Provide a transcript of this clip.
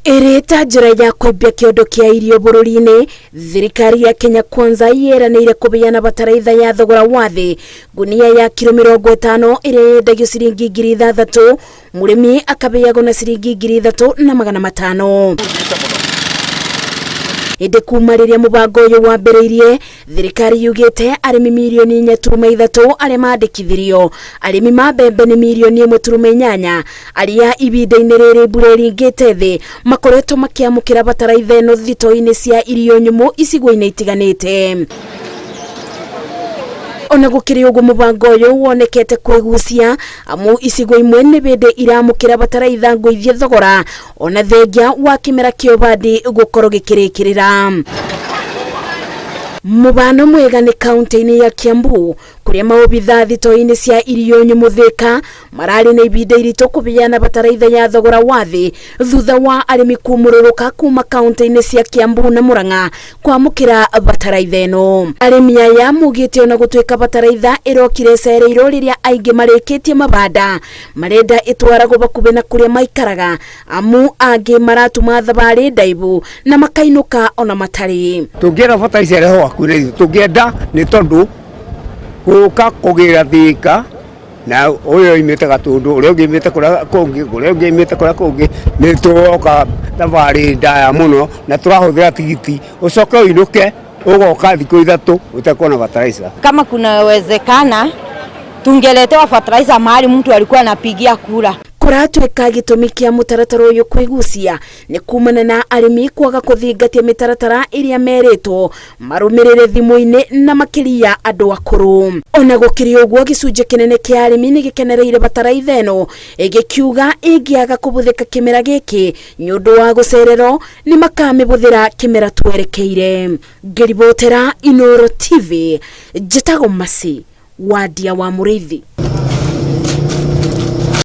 Irita njira ya kwambia kiondo kia irio bururi-ini, thirikari ya Kenya Kwanza yeranĩire kubeana bataraitha ya thogora wa thĩ gunia ya kilo 50 iria yendagio ciringi 3,000, murimi akabeagwo na ciringi 3,500. Indi kuma riria mubango uyu wambiriirie, thirikari yugite arimi milioni 4.3 aria mandikithirio, arimi ma mbembe ni milioni 1.8 aria ibinda-ini riri mbura ringite thi makoretwo makiamukira bataraitha ino thito-ini cia irio nyumu icigo-ini itiganite. Ona gukiri uguo mubango uyu wonekete kwigucia amu icigo imwe ni binde iramukira bataraitha nguithie thogora ona thengia wa kimera kio bandi gukorwo gikirikirira. Mubano mwega ni kaunti-ini ya Kiambu kuria maobitha thito-ini cia irio nyumu Thika marari na ibinda iritu kubeana bataraitha ya thogora wa thi thutha wa arimi kumururuka kuma kaunti-ini cia Kiambu na Murang'a kwamukira bataraitha ino. Arimi aya mugite ona gutwika bataraitha irokire cereirwo riria aingi marikitie mabanda marenda itwaragwo bakube na kuria maikaraga amu angi maratuma thabari ndaibu na makainuka ona matari. Tungiera bataraitha reho akwire tungienda ni tondu guka kugira Thika na uyo imite Gatundu uria ungi imite kura kungi uria ungi imite kura kungi ni tuoka thabari ndaya muno na turahuthira tigiti ucoke uinuke ugoka thiku 3 utakuona bataraitha. Kama kuna uwezekana tungeletewa bataraitha mahali mtu alikuwa anapigia kura. Kuratweka gitumi kia mutaratara uyu kwigucia ni kumana na arimi kwaga kuthingatia mitaratara iria meritwo marumirire thimu-ini na makiria andu akuru. Ona gukiri uguo gicunje kinene kia arimi ni gikenereire bataraitha ino igikiuga ingiaga kubuthika kimera giki nyundu wa gucererwo ni makamibuthira kimera twerekeire. Ngiribotera Inooro TV, Njĩtagwo Mercy Wandia wa Mũrĩithi.